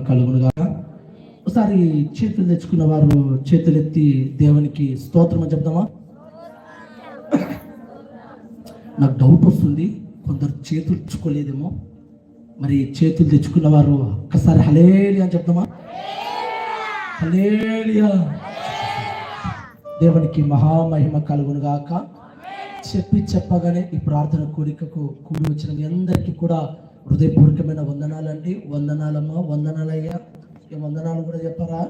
కలుగునుగా. ఒకసారి చేతులు తెచ్చుకున్న వారు చేతులెత్తి దేవునికి స్తోత్రం అని చెప్దామా? నాకు డౌట్ వస్తుంది, కొందరు చేతులు తెచ్చుకోలేదేమో. మరి చేతులు తెచ్చుకున్న వారు ఒక్కసారి హల్లెలూయా అని చెప్దామా? హల్లెలూయా. దేవునికి మహామహిమ కలుగునుగాక. చెప్పగానే ఈ ప్రార్థన కోరికకు కూడి వచ్చిన మీ అందరికీ కూడా హృదయపూర్వకమైన వందనాలండి. వందనాలమ్మా, వందనాలయ్యా. ఈ వందనాలు కూడా చెప్పారా?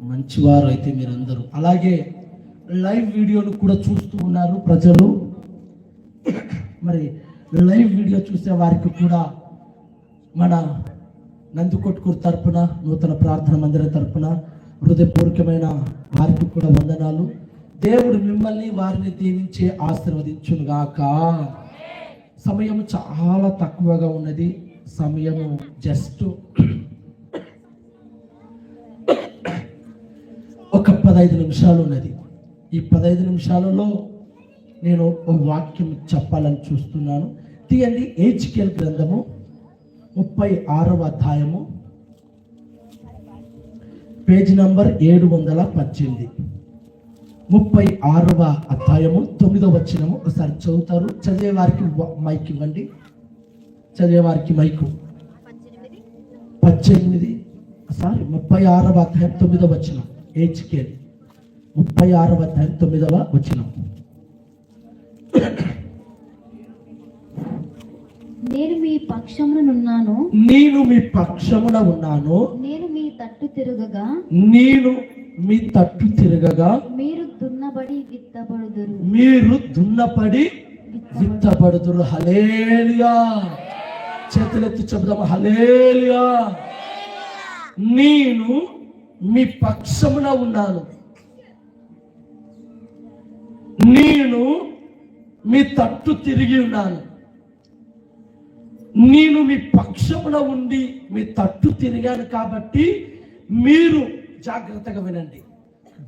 మంచివారు అయితే మీరందరూ. అలాగే లైవ్ వీడియోను కూడా చూస్తూ ఉన్నారు ప్రజలు. మరి లైవ్ వీడియో చూసే వారికి కూడా మన నందికొట్కూరు తరపున, నూతన ప్రార్థన మందిరం తరపున హృదయపూర్వకమైన వారికి కూడా వందనాలు. దేవుడు మిమ్మల్ని వారిని దీవించి ఆశీర్వదించునుగాక. సమయం చాలా తక్కువగా ఉన్నది. సమయము జస్ట్ ఒక 15 నిమిషాలు ఉన్నది. ఈ 15 నిమిషాలలో నేను ఒక వాక్యం చెప్పాలని చూస్తున్నాను. తీయండి, హెజ్కేలు గ్రంథము 36వ అధ్యాయము, పేజీ నంబర్ 718. 36వ అధ్యాయము 9వ వచనము. ఒకసారి చదువుతారు. చదివే వారికి మైక్ ఇవ్వండి. చదివే వారికి మైకు. 18 సారీ 36వ అధ్యాయం 9వ వచనం. హెజ్కేలు 36వ అధ్యాయం 9వ వచనం. నేను మీ పక్షమునున్నాను, నేను మీ పక్షమున ఉన్నాను, నేను మీ తట్టు తిరగగా, నేను మీ తట్టు తిరగగా, మీరు దున్నబడి విత్తబడుదురు, మీరు దున్నపడి విత్తబడుదురు. హల్లెలూయా. చేతులెత్తి చెబుదాం హల్లెలూయా. నేను మీ పక్షమున ఉన్నాను, నేను మీ తట్టు తిరిగి ఉన్నాను. నేను మీ పక్షమున ఉండి మీ తట్టు తిరిగాను కాబట్టి మీరు జాగ్రత్తగా వినండి.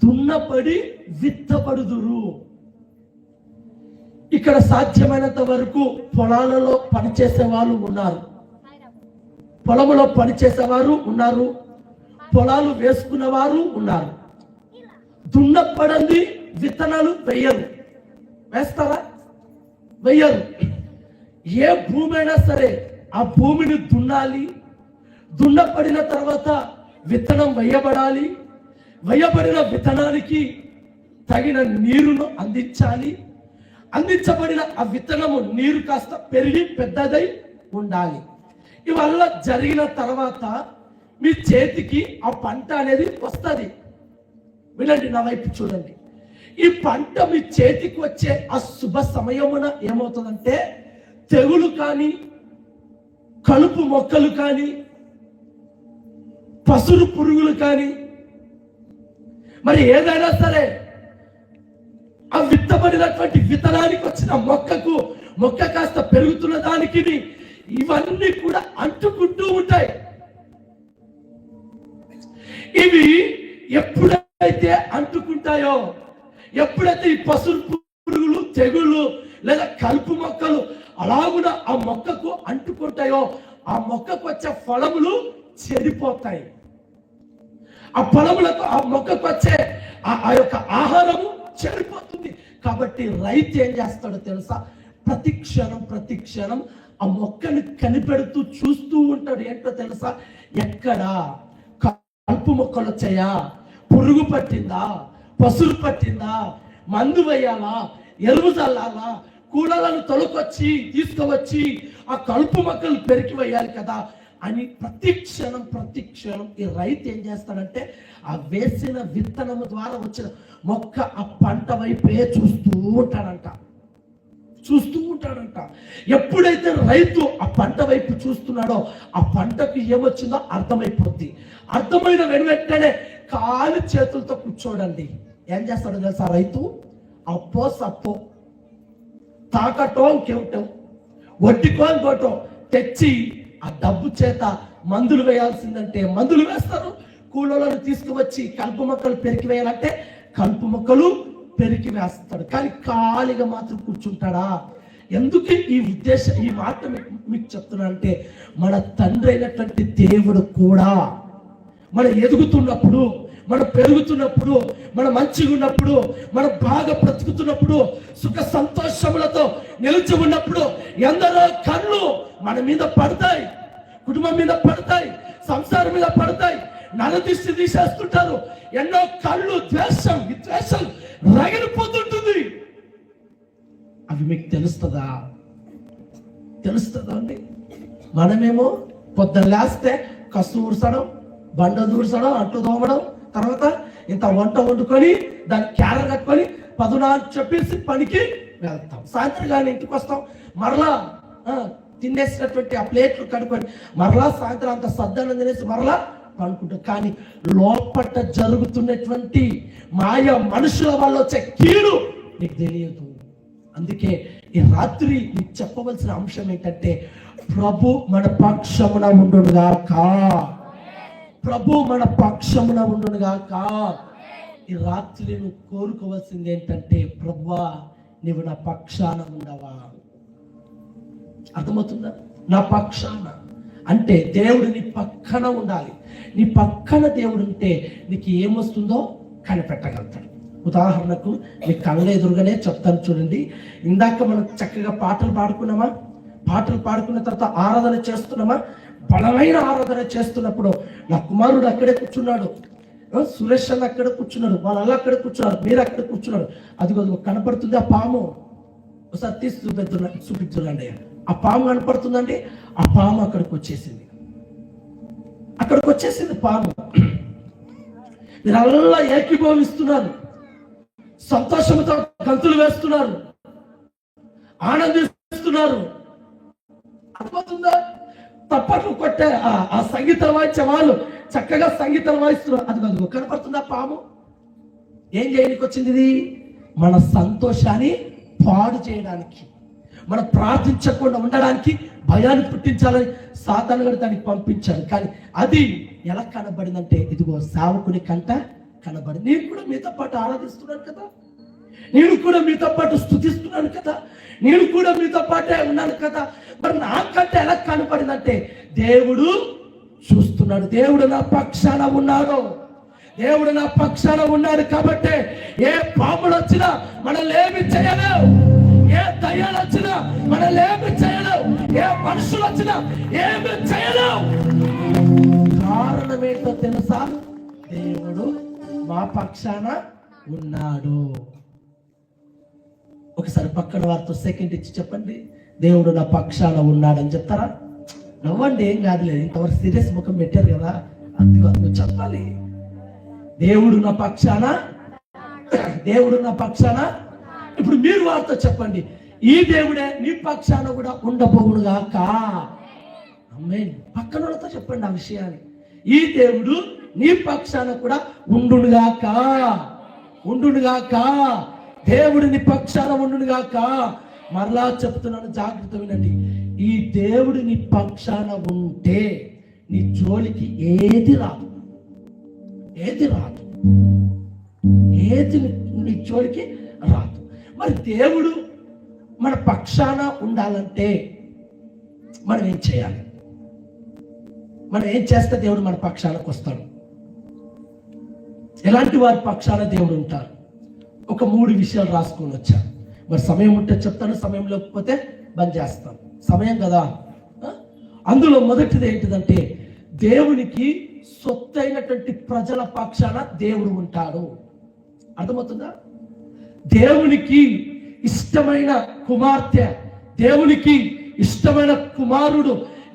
దున్నపడి విత్తబడుదురు. ఇక్కడ సాధ్యమైనంత వరకు పొలాలలో పనిచేసే వాళ్ళు ఉన్నారు, పొలంలో పనిచేసేవారు ఉన్నారు, పొలాలు వేసుకున్న వారు ఉన్నారు. దున్నపడంది విత్తనాలు వెయ్యరు. వేస్తారా? వెయ్యరు. ఏ భూమి అయినా సరే ఆ భూమిని దున్నాలి. దున్నపడిన తర్వాత విత్తనం వేయబడాలి. వేయబడిన విత్తనానికి తగిన నీరును అందించాలి. అందించబడిన ఆ విత్తనము నీరు కాస్త పెరిగి పెద్దదై ఉండాలి. ఇవల్ల జరిగిన తర్వాత మీ చేతికి ఆ పంట అనేది వస్తుంది. వినండి, నా వైపు చూడండి. ఈ పంట మీ చేతికి వచ్చే ఆ శుభ సమయమున ఏమవుతుందంటే, తెగులు కానీ, కలుపు మొక్కలు కానీ, పసురు పురుగులు కానీ, మరి ఏదైనా సరే ఆ విత్తబడినటువంటి విత్తనానికి వచ్చిన మొక్క కాస్త పెరుగుతున్న దానికి ఇవన్నీ కూడా అంటుకుంటూ ఉంటాయి. ఇవి ఎప్పుడైతే అంటుకుంటాయో, ఎప్పుడైతే ఈ పసురు పురుగులు, తెగుళ్ళు లేదా కలుపు మొక్కలు అలాగున ఆ మొక్కకు అంటుకుంటాయో, ఆ మొక్కకు వచ్చే ఫలములు చెడిపోతాయి. ఆ ఫలములకు, ఆ మొక్కకు వచ్చే ఆ యొక్క ఆహారము చెడిపోతుంది. కాబట్టి రైతు ఏం చేస్తాడో తెలుసా? ప్రతి క్షణం ఆ మొక్కని కనిపెడుతూ చూస్తూ ఉంటాడు. ఏంటో తెలుసా? ఎక్కడ కలుపు మొక్కలు వచ్చాయా, పురుగు పట్టిందా, పసురు పట్టిందా, మందు వేయాలా, ఎరువు చల్లాలా, కూలలను తొలకొచ్చి తీసుకువచ్చి ఆ కలుపు మొక్కలు పెరికి వేయాలి కదా అని ప్రతి క్షణం ఈ రైతు ఏం చేస్తాడంటే, ఆ వేసిన విత్తనము ద్వారా వచ్చిన మొక్క ఆ పంట వైపే చూస్తూ ఉంటాడంట. ఎప్పుడైతే రైతు ఆ పంట వైపు చూస్తున్నాడో ఆ పంటకు ఏమొచ్చిందో అర్థమైపోద్ది. అర్థమైన వెంటనే కాలు చేతులతో కూర్చోడండి. ఏం చేస్తాడో తెలుసా? రైతు అప్పో సప్పో, తాకటో ఇంకేమిటో, వడ్డీకో ఇంకోటో తెచ్చి ఆ డబ్బు చేత మందులు వేయాల్సిందంటే మందులు వేస్తారు. కూలోలను తీసుకువచ్చి కలుపు మొక్కలు పెరికి వేయాలంటే కలుపు మొక్కలు పెరికి వేస్తాడు. కానీ ఖాళీగా మాత్రం కూర్చుంటాడా? ఎందుకు ఈ మాట మీకు చెప్తున్నా అంటే, మన తండ్రి అయినటువంటి దేవుడు కూడా మనం ఎదుగుతున్నప్పుడు, మనం పెరుగుతున్నప్పుడు, మనం మంచిగా ఉన్నప్పుడు, మనం బాగా బ్రతుకుతున్నప్పుడు, సుఖ సంతోషములతో నిలిచి ఉన్నప్పుడు ఎందరో కళ్ళు మన మీద పడతాయి, కుటుంబం మీద పడతాయి, సంసారం మీద పడతాయి, నరదిష్టి తీసేస్తుంటారు. ఎన్నో కళ్ళు ద్వేషం, విద్వేషం రగిలిపోతుంటుంది. అవి మీకు తెలుస్తుందా అండి? మనమేమో పొద్దున్న లేస్తే కసు ఊడ్చడం, బండ దూడ్చడం, అంట్లు తోమడం, తర్వాత ఇంత వంట వండుకొని దాన్ని క్యార కట్టుకొని 14 చెప్పేసి పనికి వెళ్తాం. సాయంత్రం కానీ ఇంటికి వస్తాం, మరలా తినేసినటువంటి ఆ ప్లేట్లు కడుక్కొని మరలా సాయంత్రం అంత సద్దనం తినేసి మరలా అనుకుంటాం. కానీ లోపట జరుగుతున్నటువంటి మాయ మనుషుల వల్ల వచ్చే కీడు నీకు తెలియదు. అందుకే ఈ రాత్రి నీకు చెప్పవలసిన అంశం ఏంటంటే, ప్రభు మన పక్షమున ఉండునుగాక. ప్రభు మన పక్షమున ఉండునుగాక. ఈ రాత్రి నువ్వు కోరుకోవాల్సింది ఏంటంటే, ప్రభువా నీవు నా పక్షాన ఉండవా? అర్థమవుతుందా? నా పక్షాన అంటే దేవుడు నీ పక్కన ఉండాలి. నీ పక్కన దేవుడు ఉంటే నీకు ఏమొస్తుందో కనిపెట్టగలుగుతాడు. ఉదాహరణకు మీ కళ్ళ ఎదురుగానే చెప్తాను చూడండి. ఇందాక మనం చక్కగా పాటలు పాడుకున్నామా? పాటలు పాడుకున్న తర్వాత ఆరాధన చేస్తున్నామా? బలమైన ఆరాధన చేస్తున్నప్పుడు నా కుమారుడు అక్కడే కూర్చున్నాడు, సురేష్ అన్న అక్కడ కూర్చున్నాడు, వాళ్ళు అక్కడ కూర్చున్నారు, మీరు అక్కడ కూర్చున్నారు. అదిగో కనపడుతుంది ఆ పాము. ఒకసారి తీసి చూపించురండి. ఆ పాము కనపడుతుందండి. ఆ పాము అక్కడికి వచ్చేసింది పాము. మీరు అలా ఏకీభవిస్తున్నారు, సంతోషంతో గంతులు వేస్తున్నారు, ఆనందిస్తున్నారు. అర్థమవుతుందా? తప్పట్లు కొట్టే ఆ సంగీతం వాయించే వాళ్ళు చక్కగా సంగీతం వాయిస్తున్నారు. అది కనపడుతుందా పాము? ఏం చేయడానికి వచ్చింది ఇది? మన సంతోషాన్ని పాడు చేయడానికి, మనం ప్రార్థించకుండా ఉండడానికి, భయాన్ని పుట్టించాలని సాతాను గారు దానికి పంపించాడు. కానీ అది ఎలా కనబడిందంటే, ఇదిగో సేవకుని కంట కనబడి. నేను కూడా మీతో పాటు ఆరాధిస్తున్నాను కదా, నేను కూడా మీతో పాటు స్తుతిస్తున్నాను కదా, నేను కూడా మీతో పాటే ఉన్నాను కదా. మరి నాకంటే ఎలా కనబడిందంటే, దేవుడు చూస్తున్నాడు. దేవుడు నా పక్షాన ఉన్నాడు. దేవుడు నా పక్షాన ఉన్నాడు కాబట్టి ఏ పాములు వచ్చినా మనల్ని ఏమి చేయలేవు, ఏ దయ్యాలు వచ్చినా మనల్ని ఏమి చేయలేవు, ఏ మనుషులు వచ్చినా ఏమి చేయలేవు. కారణం ఏంటో తెలుసా? దేవుడు మా పక్షాన ఉన్నాడు. ఒకసారి పక్కన వారితో సెకండ్ ఇచ్చి చెప్పండి, దేవుడు నా పక్షాన ఉన్నాడని చెప్తారా? నవ్వండి, ఏం కాదులేదు. ఇంతవరకు సీరియస్ ముఖం పెట్టారు కదా, అందుకు చెప్పాలి. దేవుడు నా పక్షాన, దేవుడు నా పక్షాన. ఇప్పుడు మీరు వారితో చెప్పండి, ఈ దేవుడే నీ పక్షాన కూడా ఉండబోవునుగాక. ఆమేన్. పక్కన వాళ్ళతో చెప్పండి ఆ విషయాన్ని. ఈ దేవుడు నీ పక్షాన కూడా ఉండునుగాక, ఉండునుగాక. దేవుడు నీ పక్షాన ఉండునుగాక. మరలా చెప్తున్నాను, జాగ్రత్త వినండి. ఈ దేవుడు నీ పక్షాన ఉంటే నీ జోలికి ఏది రాదు, ఏది రాదు, ఏది నీ జోలికి రాదు. మరి దేవుడు మన పక్షాన ఉండాలంటే మనం ఏం చేయాలి? మనం ఏం చేస్తే దేవుడు మన పక్షానికి వస్తాడు? ఎలాంటి వారి పక్షాన దేవుడు ఉంటారు? ఒక 3 విషయాలు రాసుకొని వచ్చాను. మరి సమయం ఉంటే చెప్తాను, సమయం లేకపోతే బంద్ చేస్తాను. సమయం కదా. అందులో మొదటిది ఏంటిదంటే, దేవునికి సొత్తైనటువంటి ప్రజల పక్షాన దేవుడు ఉంటాడు. అర్థమవుతుందా? దేవునికి ఇష్టమైన కుమార్తె, దేవునికి ఇష్టమైన కుమారుడు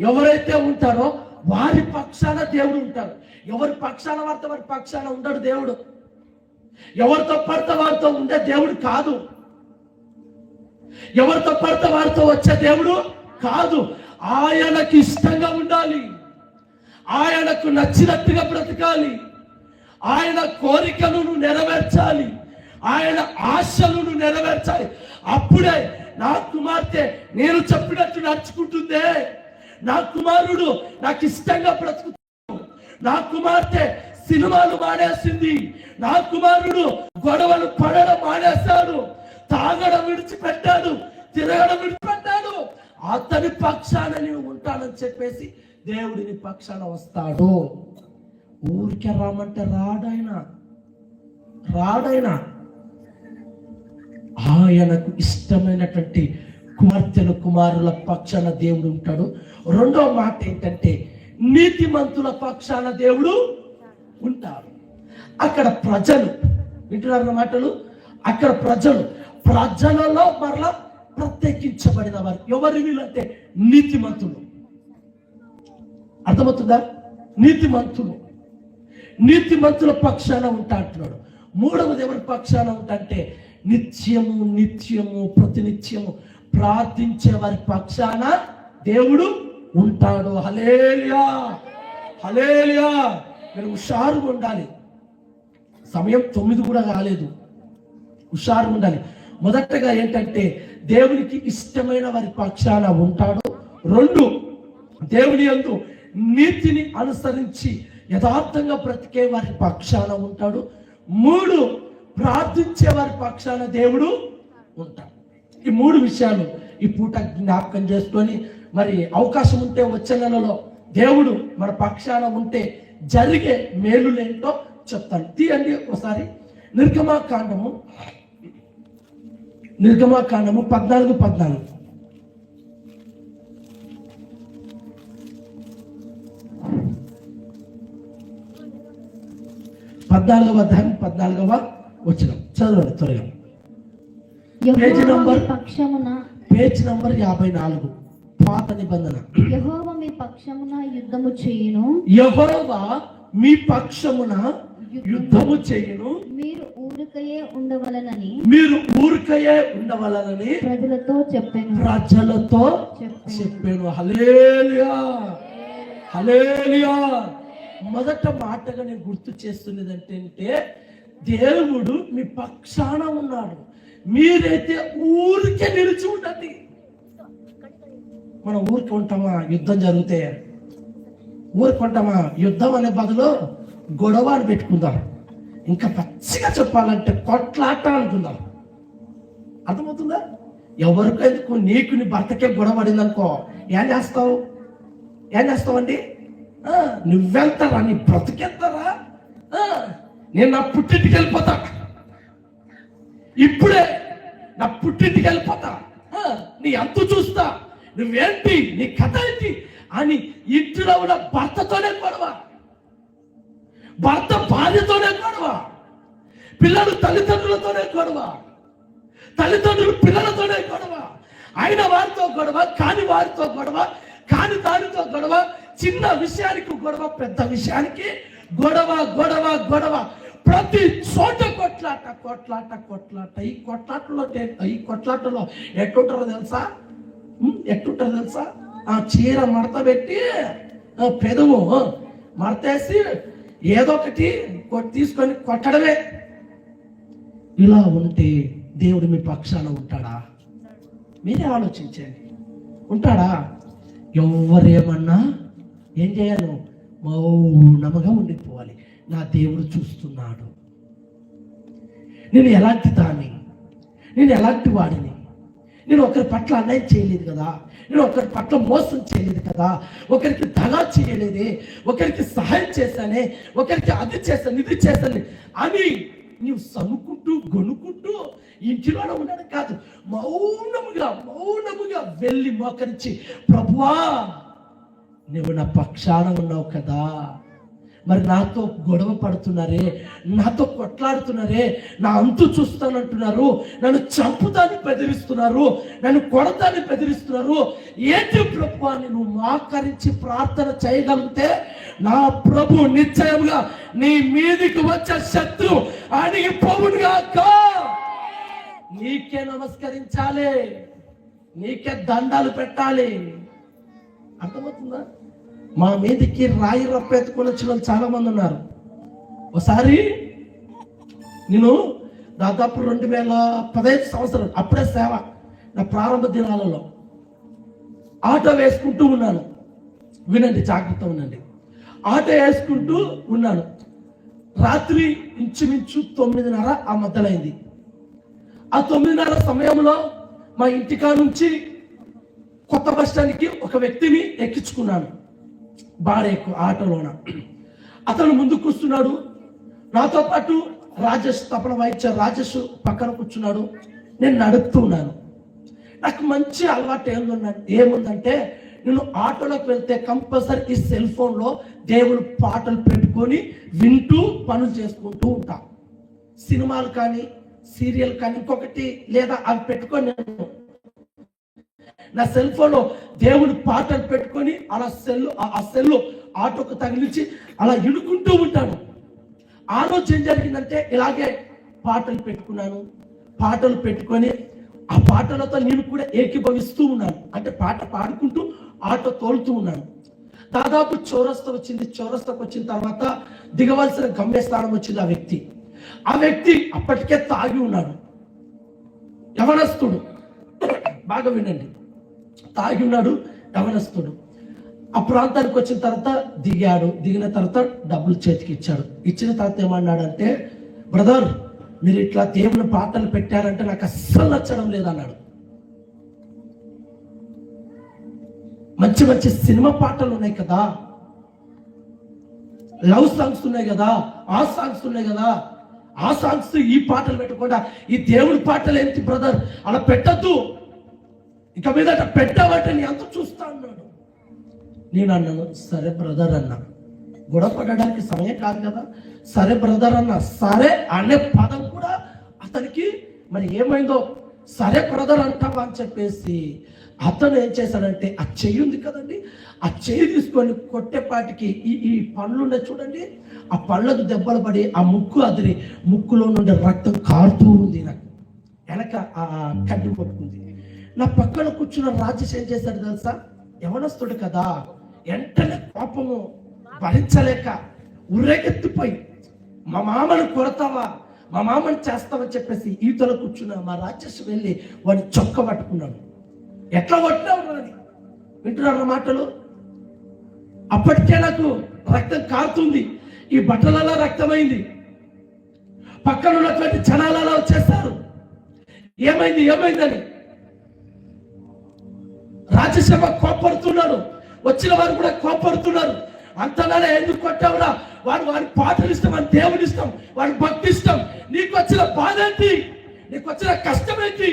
ఎవరైతే ఉంటారో వారి పక్షాన దేవుడు ఉంటాడు. ఎవరి పక్షాన వారితో వారి పక్షాన ఉండడు దేవుడు. ఎవరితో పడితే వారితో ఉండే దేవుడు కాదు. ఎవరితో పడితే వారితో వచ్చే దేవుడు కాదు. ఆయనకి ఇష్టంగా ఉండాలి, ఆయనకు నచ్చినట్టుగా బ్రతకాలి, ఆయన కోరికలను నెరవేర్చాలి, ఆయన ఆశలను నెరవేర్చాలి. అప్పుడే నా కుమార్తె నేను చెప్పినట్టు నడుచుకుంటుందే, నా కుమారుడు నాకు ఇష్టంగా బ్రతుకుతాడు, నా కుమార్తె సినిమాలు మానేసింది, నా కుమారుడు గొడవలు పడడం మానేశాడు, తాగడం విడిచిపెట్టాడు, తిరగడం విడిచిపెట్టాడు. అతని పక్షాన నేను ఉంటానని చెప్పేసి దేవుడిని పక్షాన వస్తాడు. ఊరికే రామంటే రాడాయన ఆయనకు ఇష్టమైనటువంటి కుమార్తెలు కుమారుల పక్షాన దేవుడు ఉంటాడు. రెండో మాట ఏంటంటే నీతిమంతుల పక్షాన దేవుడు ఉంటాడు. అక్కడ ప్రజలు వింటున్నారు మాటలు. అక్కడ ప్రజలలో మరలా ప్రత్యేకించబడిన వారు ఎవరు వీళ్ళంటే నీతిమంతులు. అర్థమవుతుందా? నీతిమంతుల పక్షాన ఉంటా అంటున్నాడు. మూడవది ఎవరి పక్షాన ఉంటాంటే నిత్యము ప్రతినిత్యము ప్రార్థించే వారి పక్షాన దేవుడు ఉంటాడు. హల్లెలూయా. మీరు హుషారుగా ఉండాలి. సమయం 9 కూడా కాలేదు. హుషారుగా ఉండాలి. మొదటగా ఏంటంటే దేవునికి ఇష్టమైన వారి పక్షాన ఉంటాడు. 2 దేవుని యందు నీతిని అనుసరించి యథార్థంగా బ్రతికే వారి పక్షాన ఉంటాడు. 3 ప్రార్థించే వారి పక్షాన దేవుడు ఉంటాడు. ఈ 3 విషయాలు ఈ పూట జ్ఞాపకం చేసుకొని మరి అవకాశం ఉంటే వచ్చే నెలలో దేవుడు మన పక్షాన ఉంటే జరిగే మేలులేంటో చెప్తాను. తీయండి ఒకసారి నిర్గమాకాండము 14:14. 14వ అధ్యాయం 14వ వచనం చదవండి త్వరగా. పేజ్ నంబర్ 54, పాత నిబంధన. యెహోవా మీ పక్షమున యుద్ధము చేయును. యెహోవా మీ పక్షమున యుద్ధము చేయును. మీరు ఊరికయే ఉండవలనని ప్రజలతో చెప్పాను. హల్లెలూయా. మొదట మాటగా నేను గుర్తు చేస్తున్నది ఏంటంటే దేవుడు మీ పక్షాన ఉన్నాడు. మీరైతే ఊరికే నిలిచి ఉండండి. మనం ఊరికి ఉంటామా? యుద్ధం జరిగితే ఊరికి ఉంటామా? యుద్ధం అనే బదులు గొడవ అని పెట్టుకుందాం. ఇంకా పచ్చిగా చెప్పాలంటే కొట్లాట అనుకుందాం. అర్థమవుతుందా? ఎవరికెందుకు? నీకు నీ భర్తకే గొడవ పడింది అనుకో, ఏం చేస్తావండి? నువ్వెళ్తారా? నీ బ్రతికెళ్తారా? నేను నా పుట్టింటికి వెళ్ళిపోతా, ఇప్పుడే నా పుట్టింటికి వెళ్ళిపోతా, నీ అంతు చూస్తా, నువ్వేంటి, నీ కథ ఏంటి అని ఇంటిలో ఉన్న భర్తతోనే గొడవ, భర్త భార్యతోనే గొడవ, పిల్లలు తల్లిదండ్రులతోనే గొడవ, తల్లిదండ్రులు పిల్లలతోనే గొడవ, అయిన వారితో గొడవ, కాని వారితో గొడవ, కాని దానితో గొడవ, చిన్న విషయానికి గొడవ, పెద్ద విషయానికి గొడవ గొడవ గొడవ, ప్రతి చోట కొట్లాట కొట్లాట కొట్లాట. ఈ కొట్లాటలో ఎట్టుంటారో తెలుసా? ఆ చీర మడత పెట్టి పెదవు మడతేసి ఏదో ఒకటి తీసుకొని కొట్టడమే. ఇలా ఉంటే దేవుడు మీ పక్షాన ఉంటాడా? మీరే ఆలోచించండి. ఉంటాడా? ఎవరేమన్నా ఏం చేయాలి? మౌనముగా ఉండిపోవాలి. నా దేవుడు చూస్తున్నాడు. నేను ఎలాంటి దాన్ని, నేను ఎలాంటి వాడిని, నేను ఒకరి పట్ల అన్యాయం చేయలేదు కదా, నేను ఒకరి పట్ల మోసం చేయలేదు కదా, ఒకరికి దగా చేయలేదే, ఒకరికి సహాయం చేశానే, ఒకరికి అది చేశాను ఇది చేశాను అని నీవు సనుకుంటూ గొనుకుంటూ ఇంటిలోనే ఉండడం కాదు. మౌనముగా వెళ్ళి మోకరించి, ప్రభువా నువ్వు నా పక్షాన ఉన్నావు కదా, మరి నాతో గొడవ పడుతున్నారే, నాతో కొట్లాడుతున్నారే, నా అంతు చూస్తానంటున్నారు, నన్ను చంపుతాన్ని బెదిరిస్తున్నారు, నన్ను కొడతాన్ని బెదిరిస్తున్నారు, ఏంటి ప్రభు అని నువ్వు మోకరించి ప్రార్థన చేయగలిగితే నా ప్రభు నిశ్చయంగా నీ మీదికి వచ్చే శత్రు అడిగి పోవునుగాక. నీకే నమస్కరించాలి, నీకే దండాలు పెట్టాలి. అర్థమవుతుందా? మా మీదకి రాయి రప్పెత్తుకొని వచ్చిన వాళ్ళు చాలా మంది ఉన్నారు. ఒకసారి నేను దాదాపు 2015 సంవత్సరం అప్పుడే సేవ, నా ప్రారంభ దినాలలో ఆటో వేసుకుంటూ ఉన్నాను. వినండి, జాగ్రత్త ఉండండి. ఆటో వేసుకుంటూ ఉన్నాను. రాత్రి ఇంచుమించు 9:30 ఆ మధ్యలైంది. ఆ 9:30 సమయంలో మా ఇంటికా నుంచి కొత్త బస్ స్టాండ్కి ఒక వ్యక్తిని ఎక్కించుకున్నాను, బాగా ఎక్కువ ఆటోలోన. అతను ముందు కూర్చున్నాడు, నాతో పాటు రాజేష్, తపన వాయించారు, రాజేష్ పక్కన కూర్చున్నాడు. నేను నడుపుతున్నాను. నాకు మంచి అలవాటు ఏముందంటే, నేను ఆటోలోకి వెళ్తే కంపల్సరీ ఈ సెల్ ఫోన్లో దేవుడు పాటలు పెట్టుకొని వింటూ పనులు చేసుకుంటూ ఉంటా. సినిమాలు కానీ సీరియల్ కానీ ఇంకొకటి లేదా అవి పెట్టుకొని నేను నా సెల్ ఫోన్లో దేవుడు పాటలు పెట్టుకొని అలా ఆ సెల్ ఆటోకు తగిలించి అలా ఇనుకుంటూ ఉంటాను. ఆ రోజు ఏం జరిగిందంటే, ఇలాగే పాటలు పెట్టుకున్నాను. పాటలు పెట్టుకొని ఆ పాటలతో నేను కూడా ఏకీభవిస్తూ ఉన్నాను. అంటే పాట పాడుకుంటూ ఆటో తోలుతూ ఉన్నాను. దాదాపు చౌరస్తా వచ్చింది. చౌరస్తాకు వచ్చిన తర్వాత దిగవలసిన గమ్యస్థానం వచ్చింది. ఆ వ్యక్తి అప్పటికే తాగి ఉన్నాడు, యవనస్తుడు. బాగా వినండి, తాగి ఉన్నాడు, యవనస్తుడు. ఆ ప్రాంతానికి వచ్చిన తర్వాత దిగిన తర్వాత డబ్బులు చేతికి ఇచ్చాడు. ఇచ్చిన తర్వాత ఏమన్నాడంటే, బ్రదర్ మీరు ఇట్లా దేవుని పాటలు పెట్టారంటే నాకు అస్సలు నచ్చడం లేదన్నాడు. మంచి మంచి సినిమా పాటలు ఉన్నాయి కదా, లవ్ సాంగ్స్ ఉన్నాయి కదా, ఆ సాంగ్స్ ఉన్నాయి కదా, ఆ సాంగ్స్ ఈ పాటలు పెట్టకుండా ఈ దేవుడి పాటలు ఏంటి బ్రదర్, అలా పెట్టద్దు, ఇక మీద పెట్టావంటే నీ అంత చూస్తా అన్నాడు. నేను అన్నాను, సరే బ్రదర్ అన్నా, గొడవ పడడానికి సమయం కాదు కదా, సరే బ్రదర్ అన్నా. సరే అనే పదం కూడా అతనికి మరి ఏమైందో, సరే బ్రదర్ అంటావా అని చెప్పేసి అతను ఏం చేశాడంటే, ఆ చెయ్యి ఉంది కదండి, ఆ చెయ్యి తీసుకొని కొట్టేపాటికి ఈ పళ్ళు ఉన్నాయి చూడండి, ఆ పళ్ళకు దెబ్బలు పడి ఆ ముక్కు అదిరి ముక్కులో నుండి రక్తం కారుతూ ఉంది. నాకు వెనక ఆ కడ్డి కొట్టుకుంది. నా పక్కన కూర్చున్న రాజేష్ ఏం చేశాడు తెలుసా, యవనస్తుడు కదా, వెంటనే కోపము భరించలేక ఉర్రెకెత్తిపోయి, మా మామను కొడతావా, మా మామని చేస్తావని చెప్పేసి ఈతలో కూర్చున్న మా రాజేష్ వెళ్ళి వాడిని చొక్క పట్టుకున్నాడు. ఎట్లా కొట్టినావు అని వింటున్నారు మాటలు. అప్పటికే నాకు రక్తం కారుతుంది, ఈ బట్టలలో రక్తమైంది, పక్కన ఉన్నటువంటి జనాలలో వచ్చేస్తారు. ఏమైందని రాజ్యసభ కోపడుతున్నారు, వచ్చిన వారు కూడా కోపడుతున్నారు. అంతలానే ఎందుకు కొట్టావురా, వాడి పాటలు ఇష్టం, వాడి దేవుని ఇష్టం, వాడి భక్తి ఇష్టం, నీకు వచ్చిన బాధ ఏంటి, నీకు వచ్చిన కష్టం ఏంటి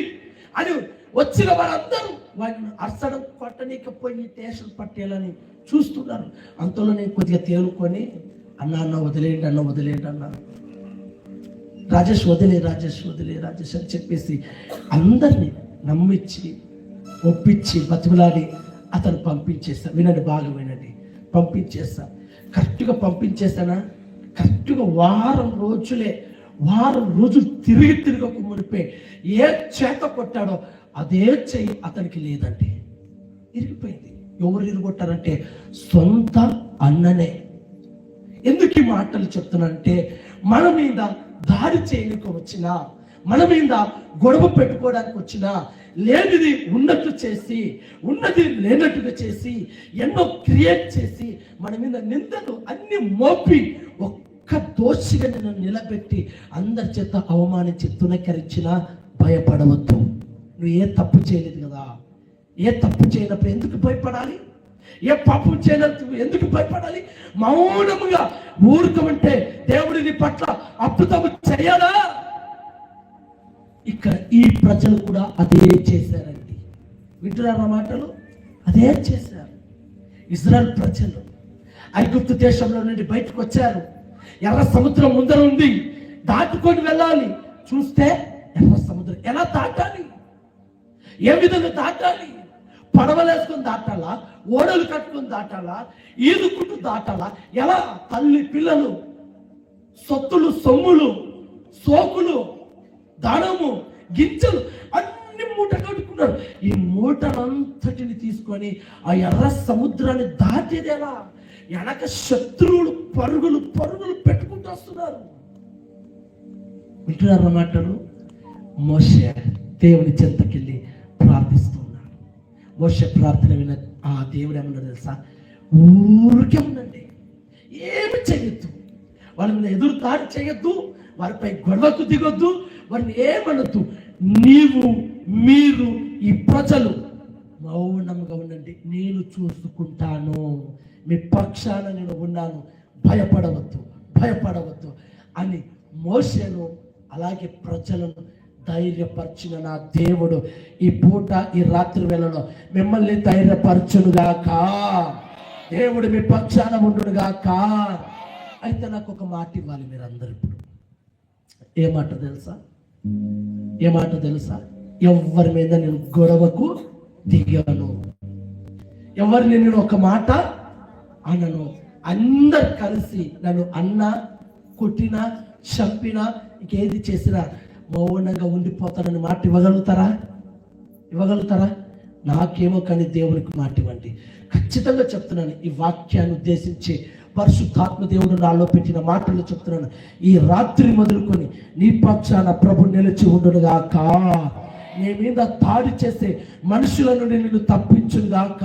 అని వచ్చిన వారందరూ వాడిని అరసడం కొట్టనీకపోయి స్టేషన్ పట్టేయాలని చూస్తున్నారు. అంతలో నేను కొద్దిగా తేలుకొని అన్న వదిలేయండి అన్న, రాజేష్ అని చెప్పేసి అందరినీ నమ్మించి ఒప్పించి బతిమలాడి అతను పంపించేస్తా. వినండి, బాగా వినండి, పంపించేస్తా. కరెక్ట్గా పంపించేసానా, కరెక్ట్గా వారం రోజులు తిరిగి ఒక మునిపే ఏ చేత కొట్టాడో అదే చెయ్యి అతనికి లేదండి, ఇరిగిపోయింది. ఎవరు ఇరిగొట్టారంటే సొంత అన్ననే. ఎందుకు ఈ మాటలు చెప్తున్నానంటే, మన మీద దాడి చేయడానికి వచ్చినా, మన మీద గొడవ పెట్టుకోవడానికి వచ్చినా, లేనిది ఉన్నట్టు చేసి ఉన్నది లేనట్టుగా చేసి ఎన్నో క్రియేట్ చేసి మన మీద నిందలు అన్ని మోపి ఒక్క దోషిగా నిన్ను నిలబెట్టి అందరి చేత అవమానించి తునకరించినా భయపడవద్దు. నువ్వు ఏ తప్పు చేయలేదు కదా, ఏ తప్పు చేయనప్పుడు ఎందుకు భయపడాలి, ఏ పాపం చేయనప్పుడు ఎందుకు భయపడాలి, మౌనముగా ఊరుకమంటే దేవుడి నీ పట్ల అద్భుతము చేయాలా. ఇక్కడ ఈ ప్రజలు కూడా అదే చేశారండి. వింటున్నారా మాటలు, అదే చేశారు. ఇజ్రాయెల్ ప్రజలు ఐగుప్తు దేశంలో నుండి బయటకు వచ్చారు. ఎర్ర సముద్రం ముందర ఉంది, దాటుకొని వెళ్ళాలి. చూస్తే ఎర్ర సముద్రం ఎలా దాటాలి, ఏ విధంగా దాటాలి, పడవలేసుకొని దాటాలా, ఓడలు కట్టుకొని దాటాలా, ఈదుకుంటూ దాటాలా, ఎలా? తల్లి పిల్లలు, సొత్తులు, సొమ్ములు, సోకులు, దానము, గింజలు అన్ని మూట కట్టుకున్నారు. ఈ మూటనంతటిని తీసుకొని ఆ ఎర్ర సముద్రాన్ని దాటేది ఎలా? వెనక శత్రువులు పరుగులు పెట్టుకుంటూ వస్తున్నారు. వింటున్నారు మాటలు. మోషే దేవుని చెంతకెళ్ళి ప్రార్థిస్తున్నాడు. మోషే ప్రార్థన విన ఆ దేవుడు ఏమన్నా తెలుసా, ఊరికే ఉండండి, ఏమి చేయొద్దు, వాళ్ళ మీద ఎదురు దాడి చేయొద్దు, వారిపై గొడవకు దిగొద్దు, వారిని ఏమనొద్దు. మీరు ఈ ప్రజలు మౌనంగా ఉండండి, నేను చూసుకుంటాను, మీ పక్షాన నేను ఉన్నాను, భయపడవద్దు భయపడవద్దు అని మోషేను అలాగే ప్రజలను ధైర్యపరిచిన నా దేవుడు ఈ పూట ఈ రాత్రి వేళలో మిమ్మల్ని ధైర్యపరచునుగాక. దేవుడు మీ పక్షాన ఉండునుగాక. అయితే నాకు ఒక మాట ఇవ్వాలి మీరందరూ. ఇప్పుడు ఏ మాట తెలుసా? ఏ మాట తెలుసా? ఎవరి మీద నేను గొడవకు దిగాను, ఎవరిని నేను ఒక మాట అనను. అందరు కలిసి నన్ను అన్నా, కొట్టినా, చంపినా, ఇంకేది చేసినా మౌనంగా ఉండిపోతానని మాట ఇవ్వగలుగుతారా? ఇవ్వగలుగుతారా? నాకేమో కానీ దేవునికి మాట ఇవ్వండి. ఖచ్చితంగా చెప్తున్నాను, ఈ వాక్యాన్ని ఉద్దేశించి పరిశుద్ధాత్మ దేవుడు నాలో పెట్టిన మాటలు చెప్తున్నాను. ఈ రాత్రి మొదలుకొని నీ పక్షాన ప్రభు నిలిచి ఉండునుగాక. నీ మీద దాడి చేసే మనుషుల నుండి నిన్ను తప్పించునుగాక,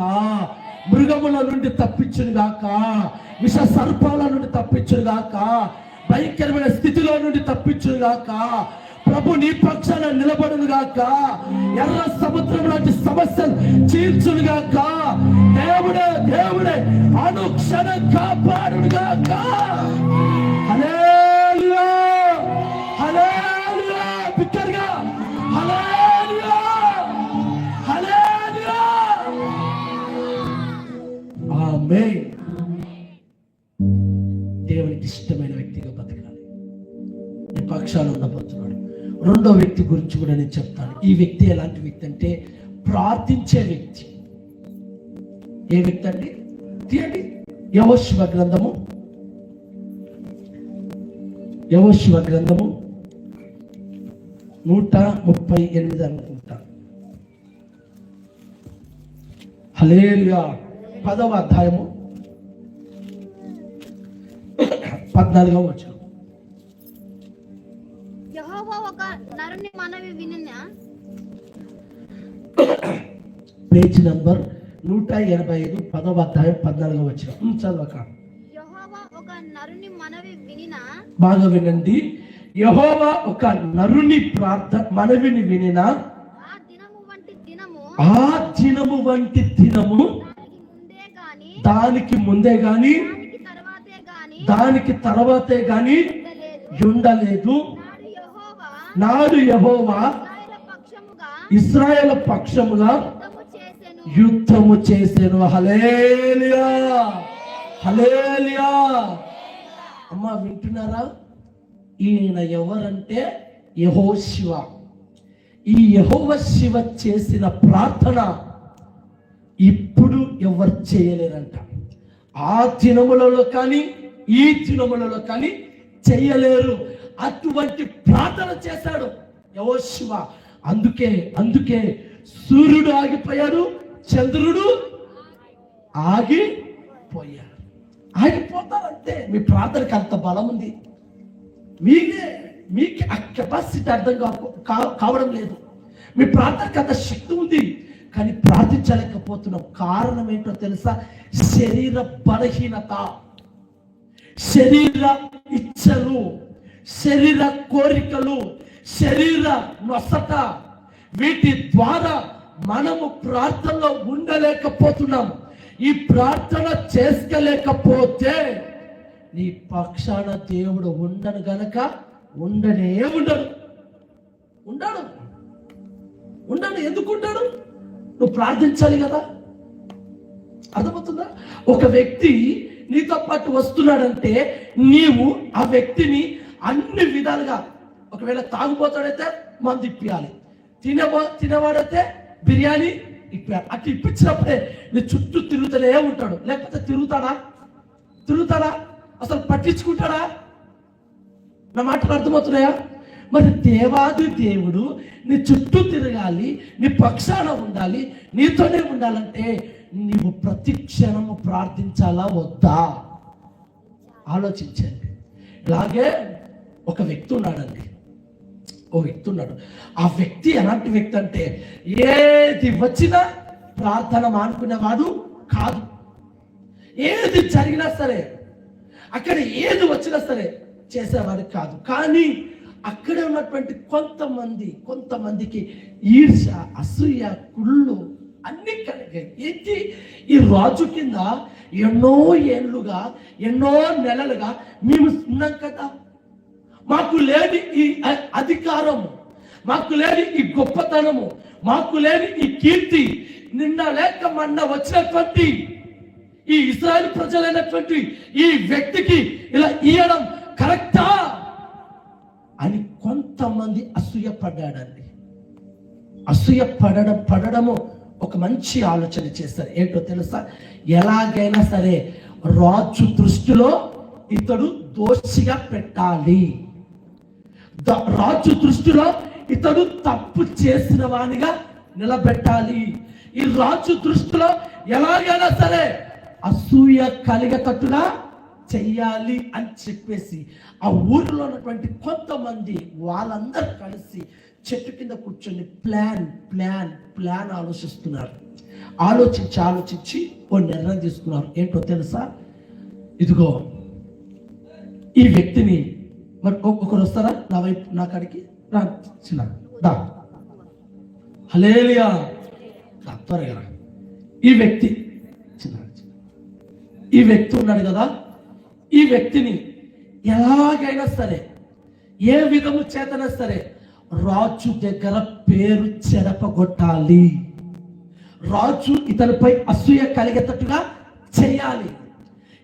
మృగముల నుండి తప్పించునుగాక, విష సర్పాల నుండి తప్పించునుగాక, భయంకరమైన స్థితిలో నుండి తప్పించునుగాక. ప్రభు నీ పక్షాన నిలబడునుగాక. ఎర్ర సముద్రం లాంటి సమస్యలు తీర్చునుగాక. దేవుడే దేవుడే అనుక్షణం కాపాడునుగాక. హల్లెలూయా హల్లెలూయా బిగ్గరగా హల్లెలూయా హల్లెలూయా ఆమేన్. దేవునికి ఇష్టమైన వ్యక్తిగా బతకాలి. నీ పక్షాన ఉండబోతున్నాడు. రెండో వ్యక్తి గురించి కూడా నేను చెప్తాను. ఈ వ్యక్తి ఎలాంటి వ్యక్తి అంటే ప్రార్థించే వ్యక్తి. ఏ వ్యక్తి అండి? తీయండి యెహోషువ గ్రంథము, యెహోషువ గ్రంథము 138 అనుకుంటా. హల్లెలూయా. 10వ అధ్యాయము 14వ వచనం. యెహోవా ఒక నరుని మనవి వినినా, పేజ్ నంబర్ 185, 10వ అధ్యాయం 14వ వచనం. చదవక. యెహోవా ఒక నరుని మనవి వినినా, బాగా వినండి. యెహోవా ఒక నరుని మనవిని వినినా, ఆ దినము వంటి దినము ఆ దినము వంటి దినము దానికి ముందే గాని దానికి తర్వాతే గాని ఉండలేదు. నాడు యెహోవా ఇశ్రాయేలు పక్షముగా యుద్ధము చేసెను. హల్లెలూయా హల్లెలూయా. అమ్మా వింటున్నారా? ఈయన ఎవరంటే యెహోషువ. ఈ యెహోషువ చేసిన ప్రార్థన ఇప్పుడు ఎవరు చేయలేరంట. ఆ దినములలో కానీ ఈ దినములలో కానీ చేయలేరు. అటువంటి ప్రార్థన చేశాడు యెహోషువ. అందుకే సూర్యుడు ఆగిపోయాడు, చంద్రుడు ఆగిపోయాడు. ఆగిపోతారంటే మీ ప్రార్థనకి అంత బలం ఉంది. మీకు ఆ కెపాసిటీ అర్థం కావడం లేదు. మీ ప్రార్థనకి అంత శక్తి ఉంది, కానీ ప్రార్థించలేకపోతున్నాం. కారణం ఏంటో తెలుసా? శరీర బలహీనత, శరీర ఇచ్చలు, శరీర కోరికలు, శరీర నొసట, వీటి ద్వారా మనము ప్రార్థనలో ఉండలేకపోతున్నాం. ఈ ప్రార్థన చేసుకోలేకపోతే నీ పక్షాన దేవుడు ఉండను గనక ఉండనే ఉండడు. ఎందుకు ఉండడు? నువ్వు ప్రార్థించాలి కదా. అర్థమవుతుందా? ఒక వ్యక్తి నీతో పాటు వస్తున్నాడంటే నీవు ఆ వ్యక్తిని అన్ని విధాలుగా, ఒకవేళ తాగుపోతాడైతే మందు ఇప్పియాలి, తినేవాడైతే బిర్యానీ ఇప్పియాలి. అట్లా ఇప్పించినప్పుడే నీ చుట్టూ తిరుగుతూనే ఉంటాడు. లేకపోతే తిరుగుతాడా? అసలు పట్టించుకుంటాడా? నా మాటలు అర్థమవుతున్నాయా? మరి దేవాది దేవుడు నీ చుట్టూ తిరగాలి, నీ పక్షాన ఉండాలి, నీతోనే ఉండాలంటే నీవు ప్రతి క్షణము ప్రార్థించాలా వద్దా? ఆలోచించండి. ఇలాగే ఒక వ్యక్తి ఉన్నాడండి. ఆ వ్యక్తి ఎలాంటి వ్యక్తి అంటే ఏది వచ్చినా ప్రార్థన మానుకునేవాడు కాదు. ఏది జరిగినా సరే, అక్కడ ఏది వచ్చినా సరే చేసేవాడు కాదు. కానీ అక్కడే ఉన్నటువంటి కొంతమందికి ఈర్ష్య, అసూయ, కుళ్ళు అన్ని కలిగాయి. ఏంటి? ఈ రాజు కింద ఎన్నో ఏళ్ళుగా, ఎన్నో నెలలుగా మేము ఉన్నాం కదా. మాకు లేని ఈ అధికారము, మాకు లేని ఈ గొప్పతనము, మాకు లేని ఈ కీర్తి నిన్న లేక మొన్న వచ్చినటువంటి ఈ ఇశ్రాయేలు ప్రజలైనటువంటి ఈ వ్యక్తికి ఇలా ఇయ్యడం కరెక్టా అని కొంతమంది అసూయపడ్డాడండి. పడడము ఒక మంచి ఆలోచన చేస్తారు. ఏంటో తెలుసా? ఎలాగైనా సరే రాజు దృష్టిలో ఇతడు దోషిగా పెట్టాలి, రాజు దృష్టిలో ఇతడు తప్పు చేసిన వానిగా నిలబెట్టాలి, ఈ రాజు దృష్టిలో ఎలాగైనా సరే అసూయ కలిగేటట్టుగా చెయ్యాలి అని చెప్పేసి ఆ ఊరిలో ఉన్నటువంటి కొంతమంది వాళ్ళందరూ కలిసి చెట్టు కింద కూర్చొని ప్లాన్ ఆలోచిస్తున్నారు. ఆలోచించి ఓ నిర్ణయం తీసుకున్నారు. ఏంటో తెలుసా? ఇదిగో ఈ వ్యక్తిని, మరి ఒకరు వస్తారా నా వైపు, నా కాడికి రా, చిన్న దా, హల్లెలూయా, త్వరగా. ఈ వ్యక్తి ఉన్నాడు కదా, ఈ వ్యక్తిని ఎలాగైనా సరే, ఏ విధము చేతనా సరే రాజు దగ్గర పేరు చెరపగొట్టాలి, రాజు ఇతనిపై అసూయ కలిగేటట్టుగా చేయాలి,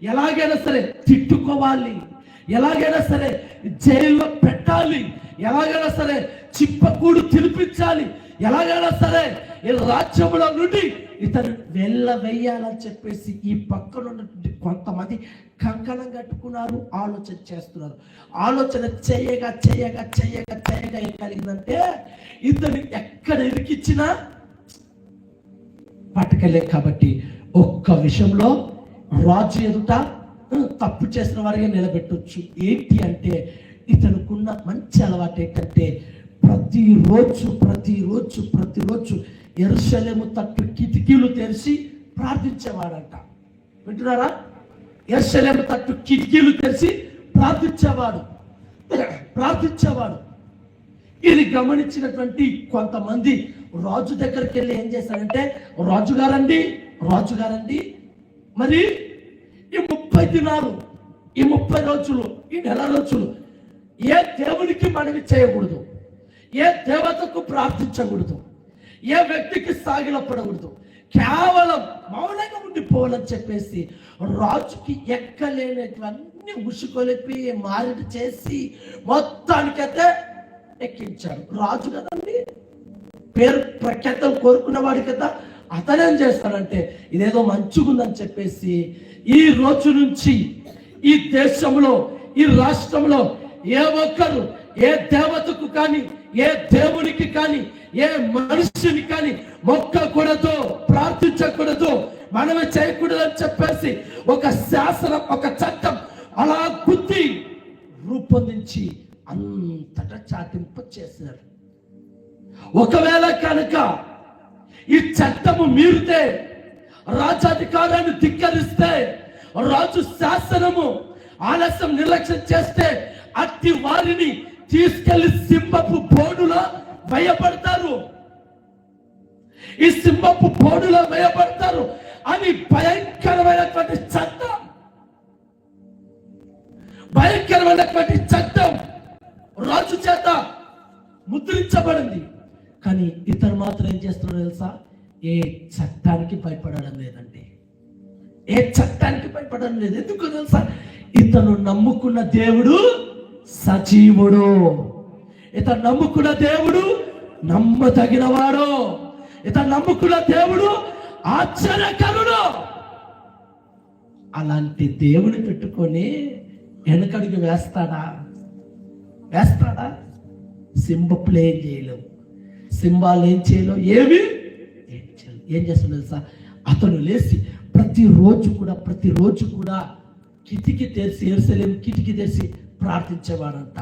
ఎలాగైనా సరే తిట్టుకోవాలి, ఎలాగైనా సరే జైల్లో పెట్టాలి, ఎలాగైనా సరే చిప్పకూడు తినిపించాలి, ఎలాగైనా సరే ఈ రాజ్యంలో నుండి ఇతను వెళ్ళవేయాలని చెప్పేసి ఈ పక్కన ఉన్నటువంటి కొంతమంది కంకణం కట్టుకున్నారు, ఆలోచన చేస్తున్నారు. ఆలోచన చేయగా ఏం కలిగిందంటే ఇతను ఎక్కడ ఇరికిచ్చినా పట్టుకెళ్ళే. కాబట్టి ఒక్క విషయంలో రాజు ఎదుట తప్పు చేసిన వారిగా నిలబెట్టొచ్చు. ఏంటి అంటే ఇతనుకున్న మంచి అలవాటు ఏంటంటే ప్రతిరోజు యెరూషలేము తట్టు కిటికీలు తెరిచి ప్రార్థించేవాడంట. వింటున్నారా? యెరూషలేము తట్టు కిటికీలు తెరిచి ప్రార్థించేవాడు. ఇది గమనించినటువంటి కొంతమంది రాజు దగ్గరికి వెళ్ళి ఏం చేశారంటే, రాజుగారండి మరి ఈ 30 దినాలు, ఈ 30 రోజులు, ఈ నెల రోజులు ఏ దేవునికి మనవి చేయకూడదు, ఏ దేవతకు ప్రార్థించకూడదు, ఏ వ్యక్తికి సాగిలపడకూడదు, కేవలం మౌనంగా ఉండిపోవాలని చెప్పేసి రాజుకి ఎక్కలేనటువంటి ఉసుకొలిపి మారిట చేసి మొత్తానికైతే ఎక్కించాడు. రాజు కదండి, పేరు ప్రఖ్యాతం కోరుకున్న వాడి కదా. అతనేం చేస్తాడంటే ఇదేదో మంచిగుందని చెప్పేసి ఈ రోజు నుంచి ఈ దేశంలో, ఈ రాష్ట్రంలో ఏ ఒక్కరు ఏ దేవతకు కానీ, ఏ దేవునికి కానీ, ఏ మనుషుని కానీ మొక్కకూడదు, ప్రార్థించకూడదు, మనమే చేయకూడదు అని చెప్పేసి ఒక శాసనం, ఒక చట్టం అలా గుద్ది రూపొందించి అంతటా చాటింప చేశారు. ఒకవేళ కనుక ఈ చట్టము మీరితే, రాజాధికారాన్ని ధిక్కరిస్తే, రాజు శాసనము ఆలస్యం నిర్లక్ష్యం చేస్తే అట్టి వారిని తీసుకెళ్లి సింహపు బోనులో వేయబడతారు, ఈ సింహపు బోనులో వేయబడతారు అని భయంకరమైనటువంటి చట్టం రాజు చేత ముద్రించబడింది. కానీ ఇతను మాత్రం ఏం చేస్తున్నాడు తెలుసా? ఏ చట్టానికి భయపడడం లేదండి, ఏ చట్టానికి భయపడడం లేదు. ఎందుకు తెలుసా? ఇతను నమ్ముకున్న దేవుడు సజీవుడు, ఇతను నమ్ముకున్న దేవుడు నమ్మదగినవాడు, ఇతను నమ్ముకున్న దేవుడు ఆశ్చర్యకరుడు. అలాంటి దేవుని పెట్టుకొని వెనకడికి వేస్తాడా? సింబపులు ఏం చేయలేవు, సింబాలు ఏం చేయలేవు, ఏం చేస్తాడు తెలుసా? అతను లేచి ప్రతిరోజు కూడా కిటికీ తెరిచి, యెరూషలేము కిటికీ తెరిచి ప్రార్థించేవాడంట.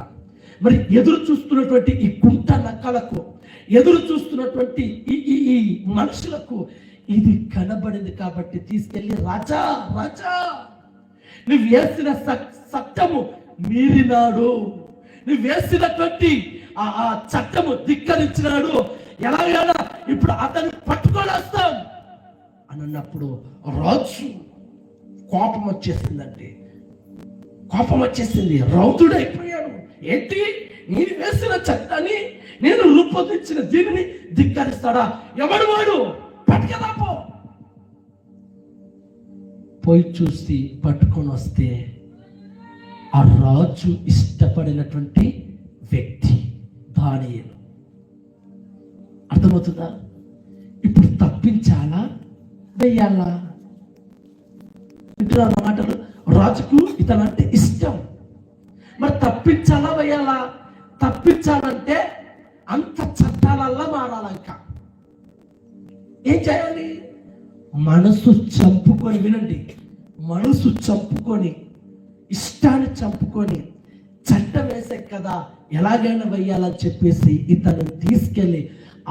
మరి ఎదురు చూస్తున్నటువంటి ఈ కుంట నక్కలకు, ఎదురు చూస్తున్నటువంటి ఈ మనుషులకు ఇది కనబడింది కాబట్టి తీసుకెళ్ళి, రాజా నువ్వు వేసిన చట్టము మీరినాడు, నువ్వు వేసినటువంటి ఆ చట్టము ధిక్కరించినాడు, ఎలాగైనా ఇప్పుడు అతన్ని పట్టుకొని వస్తాం అని అన్నప్పుడు రాజు కోపం వచ్చేసిందండి. కోపం వచ్చేసింది, రౌతుడైపోయాడు. ఏంటి, నేను వేసిన చట్టాన్ని, నేను రూపొందించిన దీనిని ధిక్కరిస్తాడా? ఎవడు వాడు? పట్టుకెలా పోయి చూసి పట్టుకొని వస్తే ఆ రాజు ఇష్టపడినటువంటి వ్యక్తి దానియేలు. అర్థమవుతుందా? ఇప్పుడు తప్పించాలా వెయ్యాలా? వింటున్నా మాటలు? రాజుకు ఇతనంటే ఇష్టం, మరి తప్పించాలా వెయ్యాలా? తప్పించాలంటే అంత చట్టాలల్లా మారాలంక. ఏం చేయాలి? మనసు చంపుకొని, వినండి, మనసు చంపుకొని, ఇష్టాన్ని చంపుకొని చట్టం వేసే కదా ఎలాగైనా వెయ్యాలని చెప్పేసి ఇతను తీసుకెళ్ళి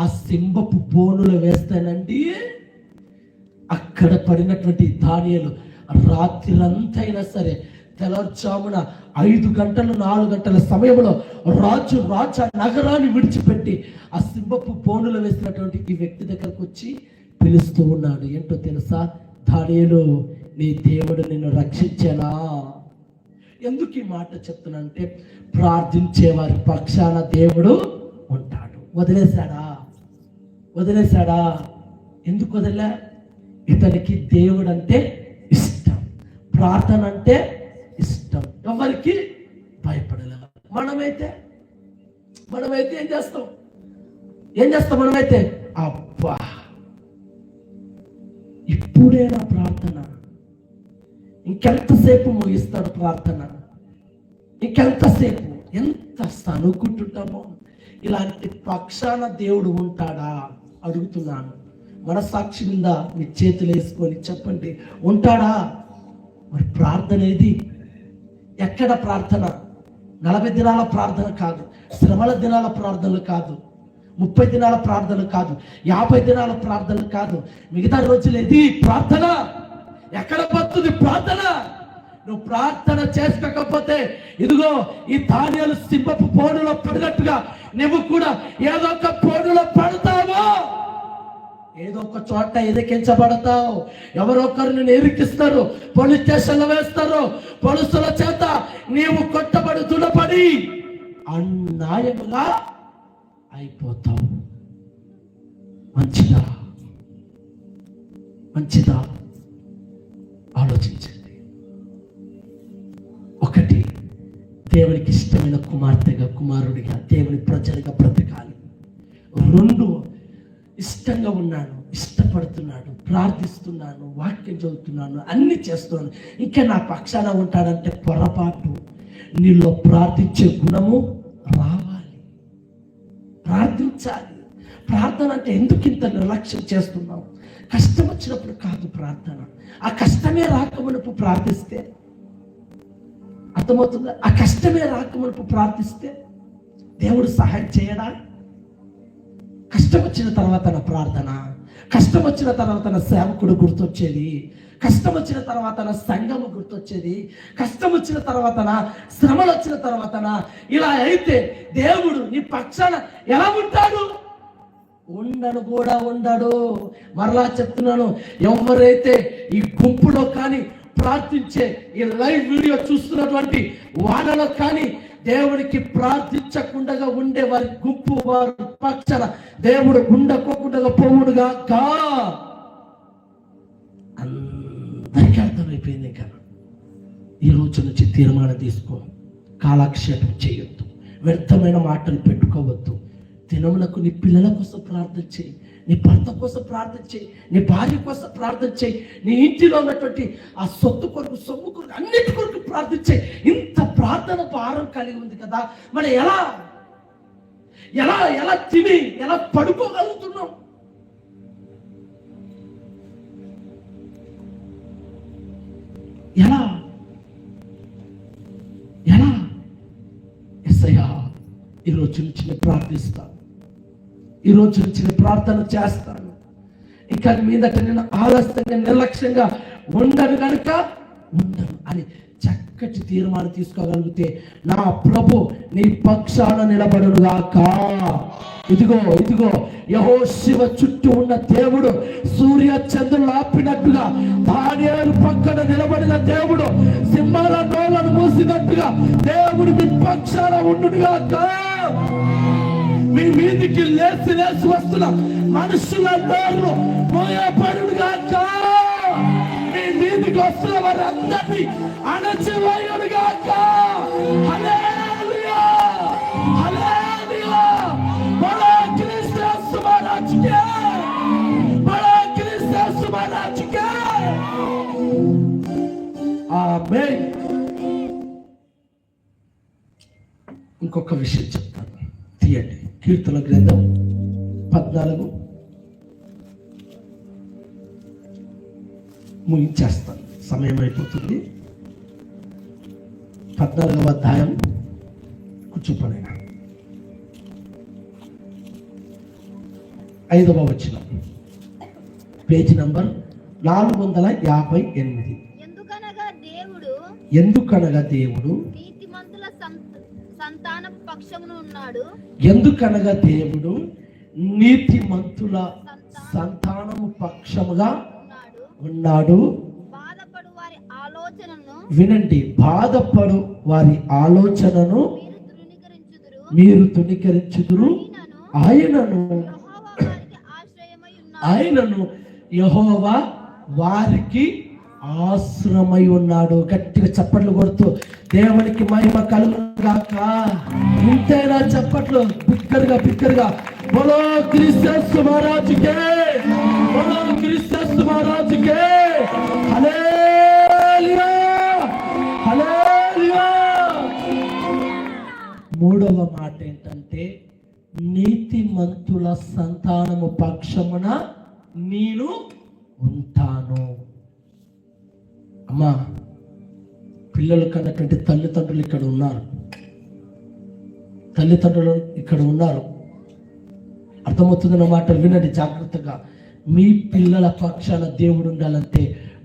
ఆ సింహపు బోనులు వేస్తానండి. అక్కడ పడినటువంటి దానియేలు రాత్రిరంతైనా సరే తెల్లవారుజామున 5 గంటలు 4 గంటల సమయంలో రాజు నగరాన్ని విడిచిపెట్టి ఆ సింహపు బోనులు వేసినటువంటి ఈ వ్యక్తి దగ్గరకు వచ్చి పిలుస్తూ ఉన్నాడు. ఏంటో తెలుసా? దానియేలు, నీ దేవుడు నిన్ను రక్షించేనా? ఎందుకు ఈ మాట చెప్తున్నానంటే, ప్రార్థించే వారి పక్షాన దేవుడు ఉంటాడు. వదిలేశాడా? ఎందుకు వదిలే? ఇతనికి దేవుడు అంటే ఇష్టం, ప్రార్థన అంటే ఇష్టం, ఎవరికి భయపడలే. మనమైతే ఏం చేస్తాం? మనమైతే అబ్బా ఇప్పుడేనా ప్రార్థన? ఇంకెంతసేపు ముగిస్తాడు ప్రార్థన? ఇంకెంతసేపు? ఎంత సనుకుంటుంటామో. ఇలాంటి పక్షాన దేవుడు ఉంటాడా అడుగుతున్నాను. మనసాక్షి మీద మీ చేతులు వేసుకొని చెప్పండి, ఉంటాడా? మరి ప్రార్థన ఏది? ఎక్కడ ప్రార్థన? 40 దినాల ప్రార్థన కాదు, శ్రమల దినాల ప్రార్థనలు కాదు, 30 దినాల ప్రార్థనలు కాదు, 50 దినాల ప్రార్థనలు కాదు, మిగతా రోజులు ఏది ప్రార్థన? ఎక్కడ పడుతుంది ప్రార్థన? నువ్వు ప్రార్థన చేసుకోకపోతే ఇదిగో ఈ దానియేలు సింహపు బోనులో పడినట్టుగా నువ్వు కూడా ఏదో ఒక బోనులో పడతావో, ఏదో ఒక చోట ఎదికించబడతావు. ఎవరో ఒకరు నేను ఎరికిస్తారు, పోలీస్ స్టేషన్లో వేస్తారు, పోలీసుల చేత నీవు కొట్టబడి దుడపడి అన్యాయముగా అయిపోతావు. మంచిదా? ఆలోచించండి. ఒకటి, దేవునికి ఇష్టమైన కుమార్తెగా, కుమారుడిగా, దేవుని ప్రజలుగా బ్రతకాలి. 2, ఇష్టంగా ఉన్నాను, ఇష్టపడుతున్నాను, ప్రార్థిస్తున్నాను, వాక్యం చదువుతున్నాను, అన్ని చేస్తున్నాను, ఇంకా నా పక్షాన ఉంటాడంటే పొరపాటు. నీలో ప్రార్థించే గుణము రావాలి, ప్రార్థించాలి. ప్రార్థన అంటే ఎందుకు ఇంత నిర్లక్ష్యం చేస్తున్నావు? కష్టం వచ్చినప్పుడు కాదు ప్రార్థన, ఆ కష్టమే రాకమునుపు ప్రార్థిస్తే. అర్థమవుతుందా? ఆ కష్టమే రాకమునుపు ప్రార్థిస్తే దేవుడు సహాయం చేయడా? కష్టం వచ్చిన తర్వాత నా ప్రార్థన, కష్టం వచ్చిన తర్వాత నా సేవకుడు గుర్తొచ్చేది, కష్టం వచ్చిన తర్వాత నా సంఘము గుర్తొచ్చేది, కష్టం వచ్చిన తర్వాత నా శ్రమలు వచ్చిన తర్వాత ఇలా అయితే దేవుడు నీ పక్షాన ఎలా ఉంటాడు? ఉండడు. మరలా చెప్తున్నాను, ఎవరైతే ఈ గుంపులో కానీ ప్రార్థించే ఈ లైవ్ వీడియో చూస్తున్నటువంటి వాళ్ళలో కానీ దేవుడికి ప్రార్థించకుండా ఉండే వారి గుంపు, వారి పక్షాన దేవుడు ఉండకోకుండా పోవుడుగా కా. అందరికీ అర్థమైపోయింది. ఇంకా ఈ రోజు నుంచి తీర్మానం తీసుకో, కాలక్షేపం చేయొద్దు, వ్యర్థమైన మాటలు పెట్టుకోవద్దు. దినములకు నీ పిల్లల కోసం ప్రార్థన చేయి, నీ భర్త కోసం ప్రార్థన చేయి, నీ భార్య కోసం ప్రార్థన చేయి, నీ ఇంటిలో ఉన్నటువంటి ఆ సొత్తు కొరకు, సొమ్ము కొరకు, అన్నిటి కొరకు ప్రార్థన చేయి. ఇంత ప్రార్థన భారం కలిగి ఉంది కదా, మరి ఎలా తిని ఎలా పడుకోగలుగుతున్నాం? ఎలా యేసయ్యా, ఈరోజు నుంచి నేను ప్రార్థిస్తాను, ఈరోజు నుంచి నేను ప్రార్థన చేస్తాను, ఇంకా మీదట నేను ఆలస్యంగా నిర్లక్ష్యంగా ఉండను కనుక ఉండను అని చక్కటి తీర్మానం తీసుకోగలిగితే నా ప్రభు నీ పక్షాన నిలబడునుగాక. ఇదిగో ఇదిగో యెహోషువ చుట్టూ ఉన్న దేవుడు సూర్య చంద్రులు ఆపినట్టుగా, దానియేలు పక్కన నిలబడిన దేవుడు సింహాల నోలను మూసినట్టుగా దేవుడు మీ పక్షాన ఉండునుగాక. మీ మీదికి లేచి లేచి వస్తున్న మనుషుల నోరు మోయబడునుగాక. మీ మీదికి వస్తున్న వారందరినీ అణచివేయునుగాక. హల్లెలూయా హల్లెలూయా. బడా క్రీస్తు యేసు మహారాజుకే, బడా క్రీస్తు యేసు మహారాజుకే. ఆమేన్. ఇంకొక విషయం చెప్తాను, తీయండి. కీర్తన గ్రంథం 14 ముగించేస్తాను, సమయం అయిపోతుంది. 14వ అధ్యాయం కూర్చోపడిన 5వ వచనం, పేజీ నంబర్ 458. ఎందుకనగా దేవుడు నీతిమంతుల సంతాన పక్షమున ఉన్నాడు. ఎందుకనగా దేవుడు నీతిమంతుల సంతానము పక్షముగా ఉన్నాడు. బాధపడు వారి ఆలోచనను, వినండి, బాధపడు వారి ఆలోచనను మీరు తృణీకరించుదురు. ఆయనను యెహోవా వారికి ఆశ్రమై ఉన్నాడు. గట్టిగా చప్పట్లు కొడుతూ దేవునికి మహిమ కలుగుగాక. ఇంతేనా చప్పట్లు? బిక్కరగా బోలో క్రీస్తు మహారాజుకే, బోలో క్రీస్తు మహారాజుకే. హల్లెలూయా హల్లెలూయా. 3వ మాట ఏంటంటే, నీతిమంతుల సంతానము పక్షమున నేను ఉంటాను. అమ్మా, పిల్లలు కన్నటువంటి తల్లిదండ్రులు ఇక్కడ ఉన్నారు, తల్లిదండ్రులు ఇక్కడ ఉన్నారు. అర్థమవుతుందన్న మాట వినండి జాగ్రత్తగా. మీ పిల్లల పక్షాన దేవుడు ఉండాలంటే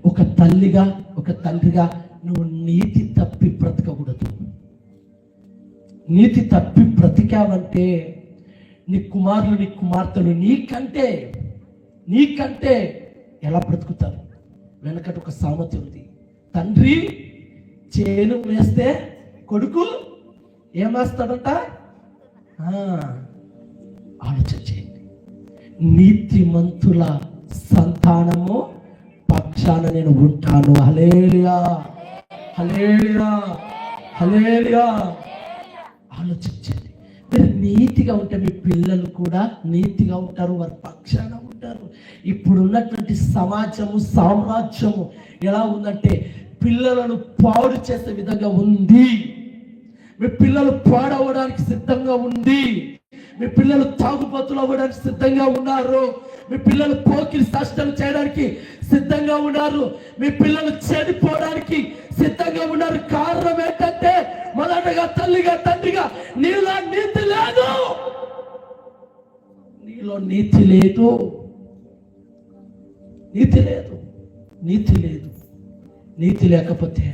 ఒక తల్లిగా ఒక తండ్రిగా నువ్వు నీతి తప్పి బ్రతకకూడదు. నీతి తప్పి బ్రతికావంటే నీ కుమారులు నీ కుమార్తెలు నీకంటే ఎలా బ్రతుకుతారు? వెనకటి ఒక సామెత ఉంది, తండ్రి చేను వేస్తే కొడుకు ఏమేస్తాడట? ఆలోచన చేయండి. నీతిమంతుల సంతానము పక్షాన నేను ఉంటాను. హల్లెలూయా హల్లెలూయా హల్లెలూయా. ఆలోచించండి. మీరు నీతిగా ఉంటే మీ పిల్లలు కూడా నీతిగా ఉంటారు, వారి పక్షాన ఉంటారు. ఇప్పుడు ఉన్నటువంటి సమాజము సామ్రాజ్యము ఎలా ఉందంటే పిల్లలను పాడు చేసే విధంగా ఉంది. మీ పిల్లలు పాడవడానికి సిద్ధంగా ఉంది. మీ పిల్లలు తాగుబోతులు అవ్వడానికి సిద్ధంగా ఉన్నారు. మీ పిల్లలు పోకిరి శాస్త్రాలు చేయడానికి సిద్ధంగా ఉన్నారు. మీ పిల్లలు చెడిపోవడానికి సిద్ధంగా ఉన్నారు. కారణం ఏంటంటే, మొదటగా తల్లిగా తండ్రిగా నీలో నీతి లేదు, నీలో నీతి లేదు, నీతి లేదు, నీతి లేదు. నీతి లేకపోతే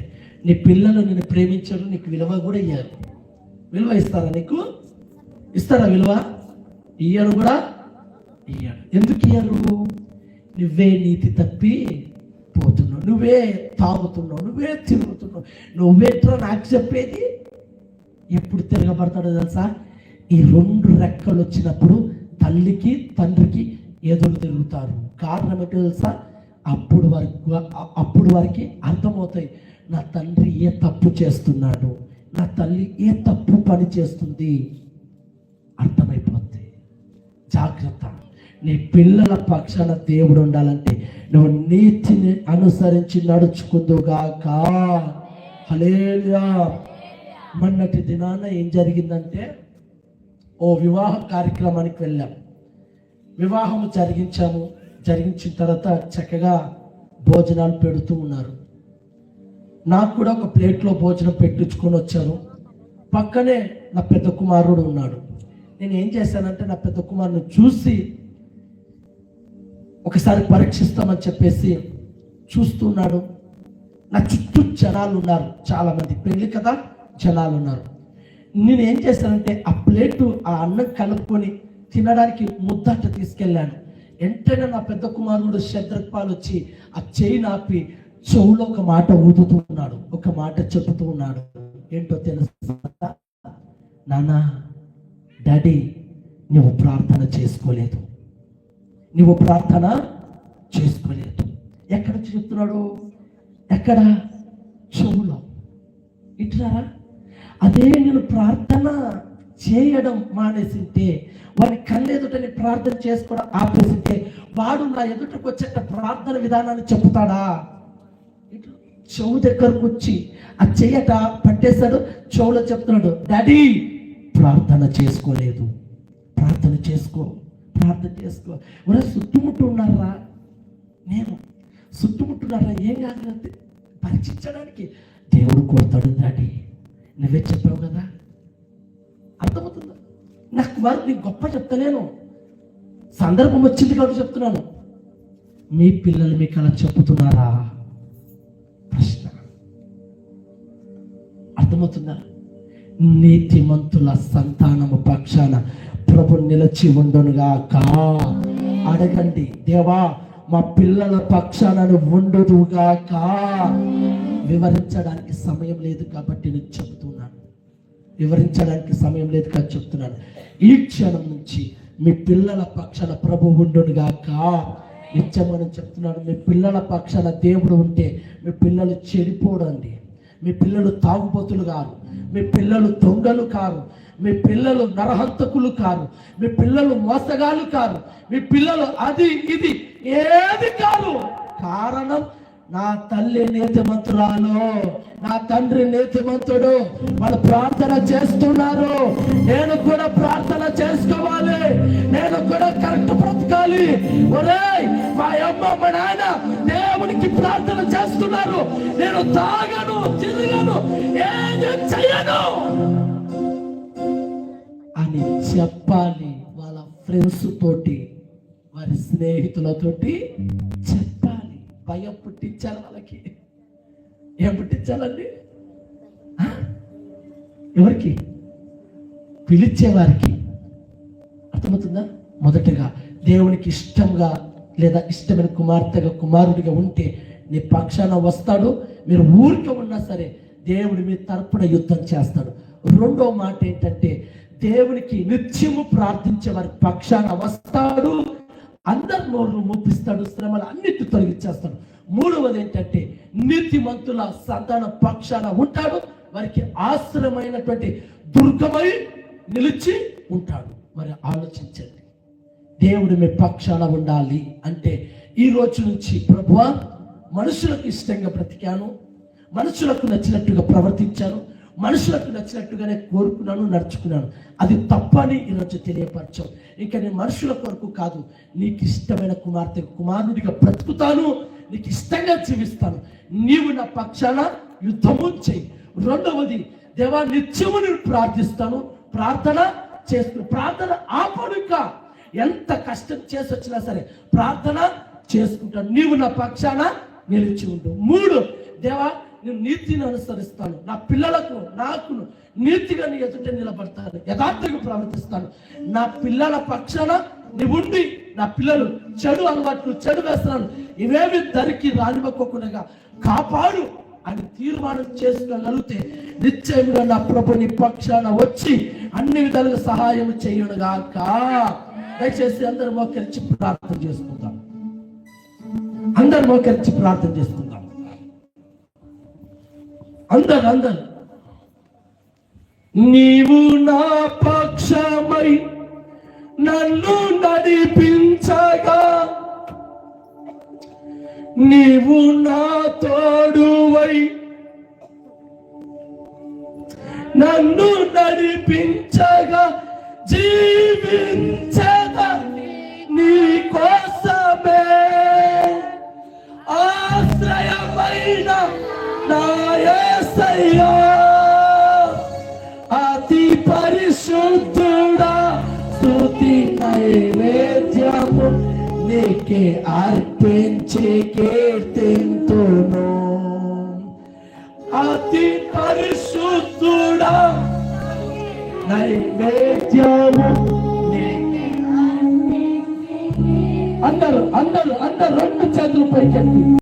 నీ పిల్లలు నిన్ను ప్రేమించరు, నీకు విలువ కూడా ఇయ్యారు. విలువ ఇస్తారా? నీకు ఇస్తారా విలువ? ఇయ్యరు కూడా ఇయ్యరు. ఎందుకు ఇయ్యరు? నువ్వే నీతి తప్పి పోతున్నావు, నువ్వే తాగుతున్నావు, నువ్వే తిరుగుతున్నావు. నువ్వేట్రా నాకు చెప్పేది? ఎప్పుడు తిరగబడతాడో తెలుసా? ఈ 2 రెక్కలు వచ్చినప్పుడు తల్లికి తండ్రికి ఎదురు తిరుగుతారు. కారణం ఏంటో తెలుసా? అప్పుడు వారికి అర్థమవుతాయి, నా తండ్రి ఏ తప్పు చేస్తున్నాడు, నా తల్లి ఏ తప్పు పని చేస్తుంది. అర్థమైపోద్ది. జాగ్రత్త. నీ పిల్లల పక్షాన దేవుడు ఉండాలంటే నువ్వు నీతిని అనుసరించి నడుచుకుందుగాక. హల్లెలూయా. మొన్నటి దినాన ఏం జరిగిందంటే, ఓ వివాహ కార్యక్రమానికి వెళ్ళాం. వివాహం జరిగించిన తర్వాత చక్కగా భోజనాలు పెడుతూ ఉన్నారు. నాకు కూడా ఒక ప్లేట్లో భోజనం పెట్టించుకొని వచ్చారు. పక్కనే నా పెద్ద కుమారుడు ఉన్నాడు. నేను ఏం చేశానంటే, నా పెద్ద కుమారుని చూసి ఒకసారి పరీక్షిస్తామని చెప్పేసి చూస్తున్నాడు. నా చుట్టూ జనాలు ఉన్నారు, చాలా మంది పెళ్లి కదా జనాలు ఉన్నారు. నేను ఏం చేశానంటే ఆ ప్లేటు ఆ అన్నం కలుపుకొని తినడానికి ముద్దట తీసుకెళ్ళాను. వెంటనే నా పెద్ద కుమారుడు శద్రక్పాల్ వచ్చి ఆ చేయి నాపి చెవులో ఒక మాట ఊదుతూ ఉన్నాడు, ఒక మాట చెబుతూ ఉన్నాడు. ఏంటో తెలుసు నాన్న, డాడీ నువ్వు ప్రార్థన చేసుకోలేదు, నువ్వు ప్రార్థన చేసుకోలేదు. ఎక్కడ చెప్తున్నాడు? ఎక్కడ? చెవులో. ఇట్లారా అదే నేను ప్రార్థన చేయడం మానేసింటే, వాడి కళ్ళెదుటని ప్రార్థన చేసుకోవడం ఆపేసింటే, వాడు నా ఎదుటకు వచ్చేట ప్రార్థన విధానాన్ని చెప్తాడా? ఇట్లా చెవు దగ్గరకు వచ్చి ఆ చెయ్యట పట్టేశాడు, చెవులో చెప్తున్నాడు, డాడీ ప్రార్థన చేసుకోలేదు, ప్రార్థన చేసుకో, ప్రార్థన చేసుకో. ఒరే చుట్టుముట్టు ఉన్నారా? నేను చుట్టుముట్టున్నారా? ఏం కాదు, పరీక్షించడానికి దేవుడు కోరుతాడు. డాడీ నువ్వే చెప్పావు కదా, అర్థమవుతుందా? నాకు వారు నీకు గొప్ప చెప్తలేను, సందర్భం వచ్చింది కాబట్టి చెప్తున్నాను. మీ పిల్లలు మీకు అలా చెప్తున్నారా? ప్రశ్న. అర్థమవుతుందా? నీతిమంతుల సంతానము పక్షాన ప్రభు నిలిచి ఉండునుగాక. అడగండి, దేవా మా పిల్లల పక్షాన ఉండుదుగాక. వివరించడానికి సమయం లేదు కాబట్టి నేను చెప్తున్నాను, వివరించడానికి సమయం లేదు కాబట్టి చెప్తున్నాను. ఈ క్షణం నుంచి మీ పిల్లల పక్షాన ప్రభు ఉండునుగాక. నిత్యమని చెప్తున్నాను. మీ పిల్లల పక్షాన దేవుడు ఉంటే మీ పిల్లలు చెడిపోడండి, మీ పిల్లలు తాగుబోతులు కారు, మీ పిల్లలు దొంగలు కారు, మీ పిల్లలు నరహంతకులు కారు, మీ పిల్లలు మోసగాళ్ళు కారు, మీ పిల్లలు అది ఇది ఏది కాదు. కారణం నా తల్లి నీతిమంతురాలు, నా తండ్రి నీతిమంతుడు. వాళ్ళు ప్రార్థన చేస్తున్నారు, నేను కూడా ప్రార్థన చేసుకోవాలి, నేను కూడా కరెక్ట్ బ్రతకాలి. ఒరేయ్ మా అమ్మ మా నాయన దేవునికి ప్రార్థన చేస్తున్నారు, నేను తాగను, తిరగను, ఏది చెయ్యను అని చెప్పాలి. వాళ్ళ ఫ్రెండ్స్ తోటి, వారి స్నేహితులతోటి చెప్పాలి. భయం పుట్టించాలి వాళ్ళకి. ఏం పుట్టించాలండి? ఎవరికి? పిలిచేవారికి. అర్థమవుతుందా? మొదటగా దేవునికి ఇష్టంగా లేదా ఇష్టమైన కుమార్తెగా కుమారుడిగా ఉంటే నీ పక్షాన వస్తాడు. మీరు ఊరికే ఉన్నా సరే దేవుడు మీ తరపున యుద్ధం చేస్తాడు. రెండో మాట ఏంటంటే, దేవునికి నిత్యము ప్రార్థించే వారి పక్షాన వస్తాడు, అందరి నోళ్ళు మూపిస్తాడు, శ్రమలు అన్నిటి తొలగించేస్తాడు. మూడవది ఏంటంటే, నీతిమంతుల సంతాన పక్షాన ఉంటాడు, వారికి ఆశ్రయమైనటువంటి దుర్గమై నిలిచి ఉంటాడు. మరి ఆలోచించండి, దేవుడు మీ పక్షాన ఉండాలి అంటే ఈ రోజు నుంచి ప్రభువా మనుషులకు ఇష్టంగా బ్రతికాను, మనుషులకు నచ్చినట్టుగా ప్రవర్తించాను, మనుషులకు నచ్చినట్టుగానే కోరుకున్నాను, నడుచుకున్నాను, అది తప్పని ఈరోజు తెలియపరచాం. ఇంకా నేను మనుషుల కొరకు కాదు, నీకు ఇష్టమైన కుమార్తె కుమారుడిగా బ్రతుకుతాను, నీకు ఇష్టంగా జీవిస్తాను, నీవు నా పక్షాన యుద్ధము చేయి. రెండవది, దేవా నిత్యము నేను ప్రార్థిస్తాను, ప్రార్థన చేస్తూ, ప్రార్థన ఆపడుక, ఎంత కష్టం చేసి వచ్చినా సరే ప్రార్థన చేసుకుంటాను, నీవు నా పక్షాన నిలిచి ఉండు. మూడు, దేవా నేను నీతిని అనుసరిస్తాను, నా పిల్లలకు నాకు నీతిగా నీ ఎదుట నిలబడతాను, యథార్థంగా ప్రవర్తిస్తాను, నా పిల్లల పక్షాన నీవుండి నా పిల్లలు చెడు అలవాట్లు చెడు వేస్తున్నాను ఇవేమి దరికి రానివ్వకుండా కాపాడు అని తీర్మానం చేసుకోగలిగితే నిశ్చయంగా నా ప్రభు నీ పక్షాన వచ్చి అన్ని విధాలుగా సహాయం చేయనుగాక. దయచేసి అందరు మోకరించి ప్రార్థన చేసుకుందాం, అందరు మోకరించి ప్రార్థన చేసుకుందాం. అందరు నీవు నా పక్షమై నన్ను నడిపించగా, నీవు నా తోడువై నన్ను నడిపించగా, జీవించగా నీ కోసమే, ఆశ్రయమైన నా యేసయ్యా, అతి పరిశుద్ధుడా, స్తుతి నైవేద్యము నీకే అర్పించి కీర్తింతును. నైవేద్యము నీకే. అందరూ అందరూ అందరూ రెండు చేతులు పైకెత్తి